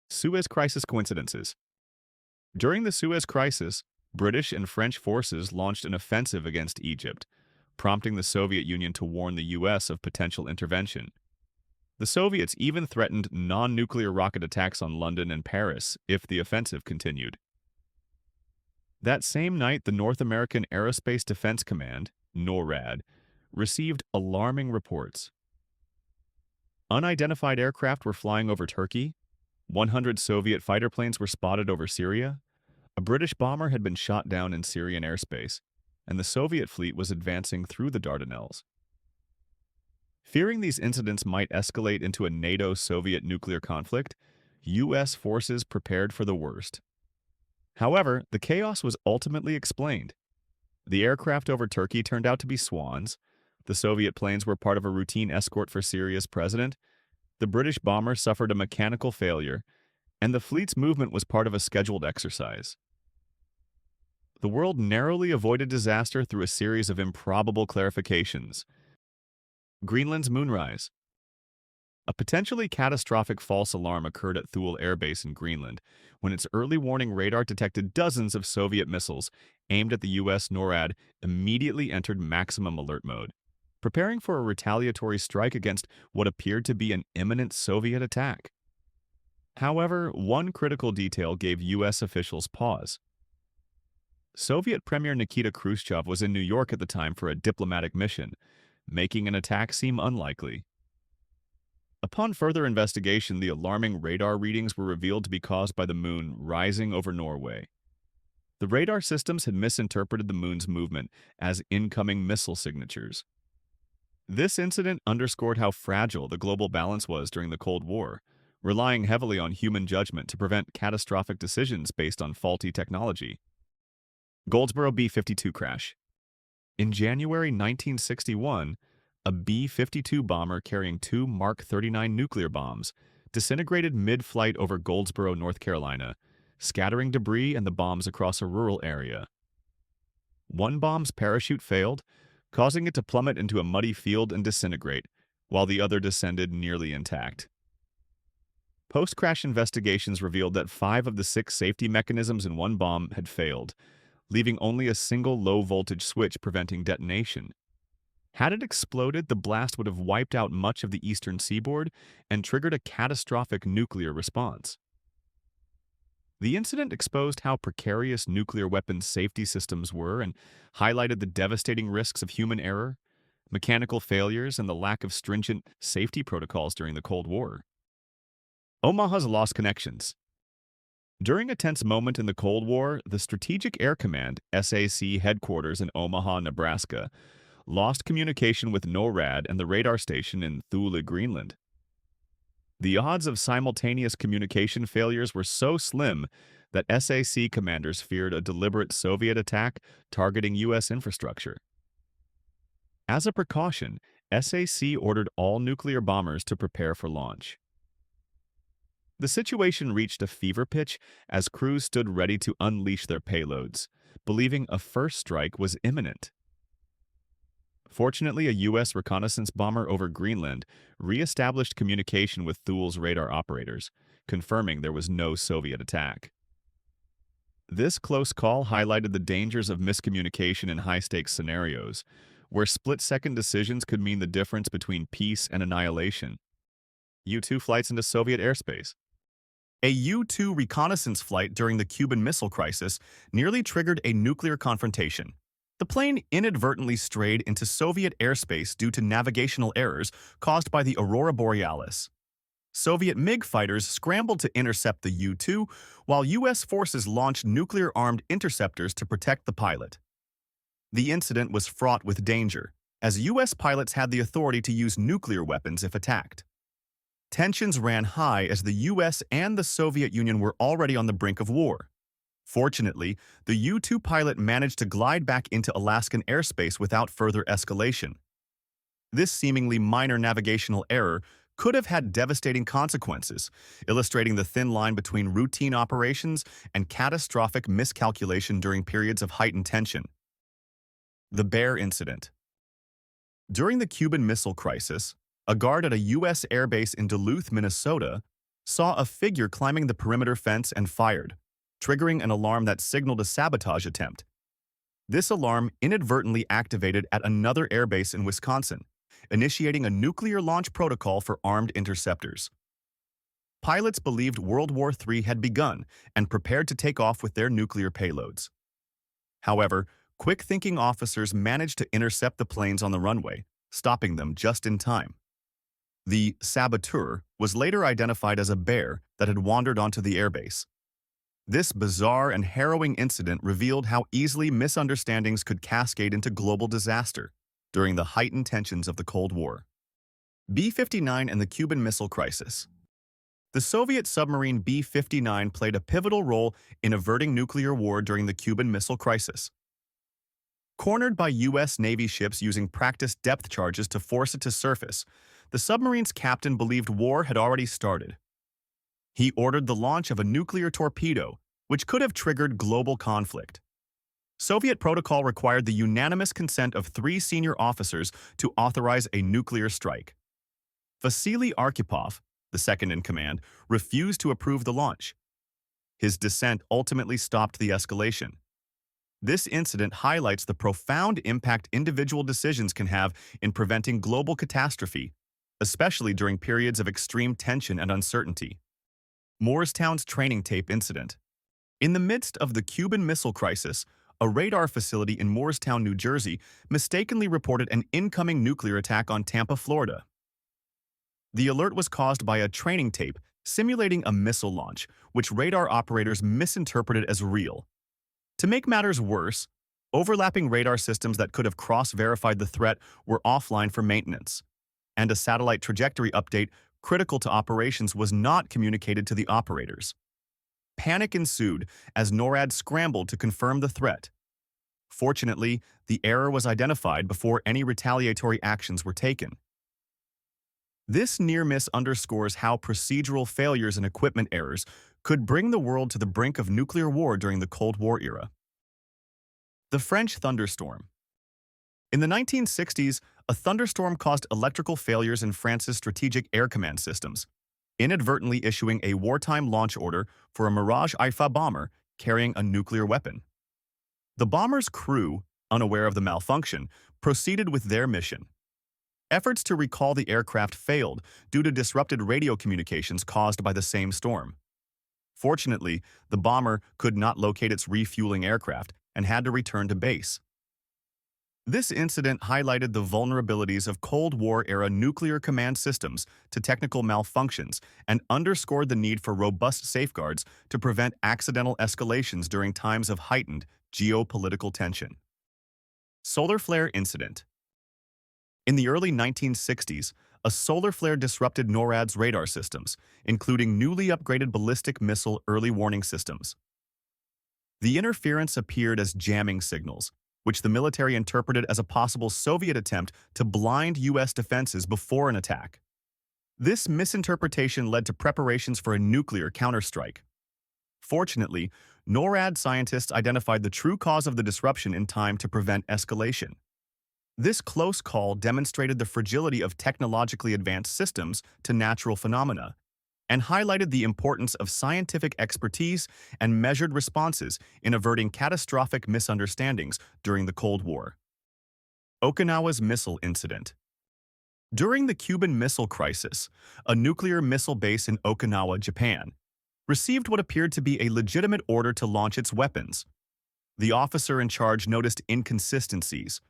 Suez Crisis coincidences. During the Suez Crisis, British and French forces launched an offensive against Egypt, prompting the Soviet Union to warn the US of potential intervention. The Soviets even threatened non-nuclear rocket attacks on London and Paris if the offensive continued. That same night, the North American Aerospace Defense Command, NORAD, received alarming reports. Unidentified aircraft were flying over Turkey, 100 Soviet fighter planes were spotted over Syria, a British bomber had been shot down in Syrian airspace, and the Soviet fleet was advancing through the Dardanelles. Fearing these incidents might escalate into a NATO-Soviet nuclear conflict, U.S. forces prepared for the worst. However, the chaos was ultimately explained. The aircraft over Turkey turned out to be Swans, the Soviet planes were part of a routine escort for Syria's president, the British bomber suffered a mechanical failure, and the fleet's movement was part of a scheduled exercise. The world narrowly avoided disaster through a series of improbable clarifications. Greenland's moonrise. A potentially catastrophic false alarm occurred at Thule Air Base in Greenland when its early warning radar detected dozens of Soviet missiles aimed at the U.S. NORAD immediately entered maximum alert mode, preparing for a retaliatory strike against what appeared to be an imminent Soviet attack. However, one critical detail gave U.S. officials pause. Soviet Premier Nikita Khrushchev was in New York at the time for a diplomatic mission, making an attack seem unlikely. Upon further investigation, the alarming radar readings were revealed to be caused by the moon rising over Norway. The radar systems had misinterpreted the moon's movement as incoming missile signatures. This incident underscored how fragile the global balance was during the Cold War, relying heavily on human judgment to prevent catastrophic decisions based on faulty technology. Goldsboro B-52 crash. In January 1961, a B-52 bomber carrying two Mark 39 nuclear bombs disintegrated mid-flight over Goldsboro, North Carolina, scattering debris and the bombs across a rural area. One bomb's parachute failed, causing it to plummet into a muddy field and disintegrate, while the other descended nearly intact. Post-crash investigations revealed that 5 of the 6 safety mechanisms in one bomb had failed, leaving only a single low-voltage switch preventing detonation. Had it exploded, the blast would have wiped out much of the eastern seaboard and triggered a catastrophic nuclear response. The incident exposed how precarious nuclear weapons safety systems were and highlighted the devastating risks of human error, mechanical failures, and the lack of stringent safety protocols during the Cold War. Omaha's lost connections. During a tense moment in the Cold War, the Strategic Air Command, SAC headquarters in Omaha, Nebraska, lost communication with NORAD and the radar station in Thule, Greenland. The odds of simultaneous communication failures were so slim that SAC commanders feared a deliberate Soviet attack targeting U.S. infrastructure. As a precaution, SAC ordered all nuclear bombers to prepare for launch. The situation reached a fever pitch as crews stood ready to unleash their payloads, believing a first strike was imminent. Fortunately, a U.S. reconnaissance bomber over Greenland re-established communication with Thule's radar operators, confirming there was no Soviet attack. This close call highlighted the dangers of miscommunication in high-stakes scenarios, where split-second decisions could mean the difference between peace and annihilation. U-2 flights into Soviet airspace. A U-2 reconnaissance flight during the Cuban Missile Crisis nearly triggered a nuclear confrontation. The plane inadvertently strayed into Soviet airspace due to navigational errors caused by the Aurora Borealis. Soviet MiG fighters scrambled to intercept the U-2, while U.S. forces launched nuclear-armed interceptors to protect the pilot. The incident was fraught with danger, as U.S. pilots had the authority to use nuclear weapons if attacked. Tensions ran high as the U.S. and the Soviet Union were already on the brink of war. Fortunately, the U-2 pilot managed to glide back into Alaskan airspace without further escalation. This seemingly minor navigational error could have had devastating consequences, illustrating the thin line between routine operations and catastrophic miscalculation during periods of heightened tension. The Bear Incident. During the Cuban Missile Crisis, a guard at a U.S. airbase in Duluth, Minnesota, saw a figure climbing the perimeter fence and fired, triggering an alarm that signaled a sabotage attempt. This alarm inadvertently activated at another airbase in Wisconsin, initiating a nuclear launch protocol for armed interceptors. Pilots believed World War III had begun and prepared to take off with their nuclear payloads. However, quick-thinking officers managed to intercept the planes on the runway, stopping them just in time. The saboteur was later identified as a bear that had wandered onto the airbase. This bizarre and harrowing incident revealed how easily misunderstandings could cascade into global disaster during the heightened tensions of the Cold War. B-59 and the Cuban Missile Crisis. The Soviet submarine B-59 played a pivotal role in averting nuclear war during the Cuban Missile Crisis. Cornered by U.S. Navy ships using practice depth charges to force it to surface, the submarine's captain believed war had already started. He ordered the launch of a nuclear torpedo, which could have triggered global conflict. Soviet protocol required the unanimous consent of 3 senior officers to authorize a nuclear strike. Vasily Arkhipov, the second-in-command, refused to approve the launch. His dissent ultimately stopped the escalation. This incident highlights the profound impact individual decisions can have in preventing global catastrophe, especially during periods of extreme tension and uncertainty. Moorestown's training tape incident. In the midst of the Cuban Missile Crisis, a radar facility in Moorestown, New Jersey, mistakenly reported an incoming nuclear attack on Tampa, Florida. The alert was caused by a training tape simulating a missile launch, which radar operators misinterpreted as real. To make matters worse, overlapping radar systems that could have cross-verified the threat were offline for maintenance, and a satellite trajectory update critical to operations was not communicated to the operators. Panic ensued as NORAD scrambled to confirm the threat. Fortunately, the error was identified before any retaliatory actions were taken. This near miss underscores how procedural failures and equipment errors could bring the world to the brink of nuclear war during the Cold War era. The French thunderstorm. In the 1960s, a thunderstorm caused electrical failures in France's strategic air command systems, inadvertently issuing a wartime launch order for a Mirage IFA bomber carrying a nuclear weapon. The bomber's crew, unaware of the malfunction, proceeded with their mission. Efforts to recall the aircraft failed due to disrupted radio communications caused by the same storm. Fortunately, the bomber could not locate its refueling aircraft and had to return to base. This incident highlighted the vulnerabilities of Cold War-era nuclear command systems to technical malfunctions and underscored the need for robust safeguards to prevent accidental escalations during times of heightened geopolitical tension. Solar flare incident. In the early 1960s, a solar flare disrupted NORAD's radar systems, including newly upgraded ballistic missile early warning systems. The interference appeared as jamming signals, which the military interpreted as a possible Soviet attempt to blind U.S. defenses before an attack. This misinterpretation led to preparations for a nuclear counterstrike. Fortunately, NORAD scientists identified the true cause of the disruption in time to prevent escalation. This close call demonstrated the fragility of technologically advanced systems to natural phenomena, and highlighted the importance of scientific expertise and measured responses in averting catastrophic misunderstandings during the Cold War. Okinawa's missile incident. During the Cuban Missile Crisis, a nuclear missile base in Okinawa, Japan, received what appeared to be a legitimate order to launch its weapons. The officer in charge noticed inconsistencies.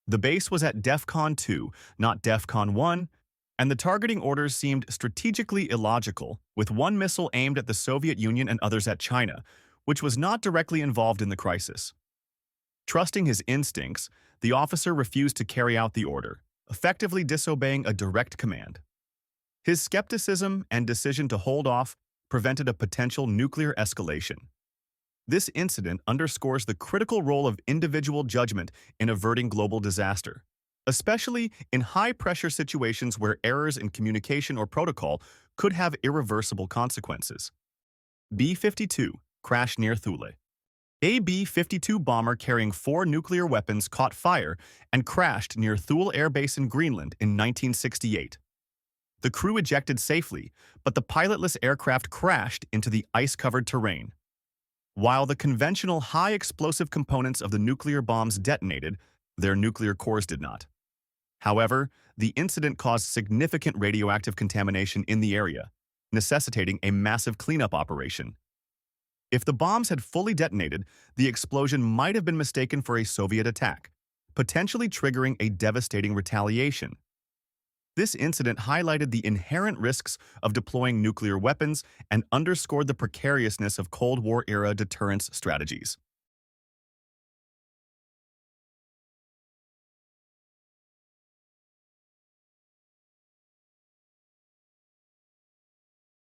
The base was at DEFCON 2, not DEFCON 1, and the targeting orders seemed strategically illogical, with one missile aimed at the Soviet Union and others at China, which was not directly involved in the crisis. Trusting his instincts, the officer refused to carry out the order, effectively disobeying a direct command. His skepticism and decision to hold off prevented a potential nuclear escalation. This incident underscores the critical role of individual judgment in averting global disaster, especially in high-pressure situations where errors in communication or protocol could have irreversible consequences. B-52 crash near Thule. A B-52 bomber carrying 4 nuclear weapons caught fire and crashed near Thule Air Base in Greenland in 1968. The crew ejected safely, but the pilotless aircraft crashed into the ice-covered terrain. While the conventional high-explosive components of the nuclear bombs detonated, their nuclear cores did not. However, the incident caused significant radioactive contamination in the area, necessitating a massive cleanup operation. If the bombs had fully detonated, the explosion might have been mistaken for a Soviet attack, potentially triggering a devastating retaliation. This incident highlighted the inherent risks of deploying nuclear weapons and underscored the precariousness of Cold War-era deterrence strategies.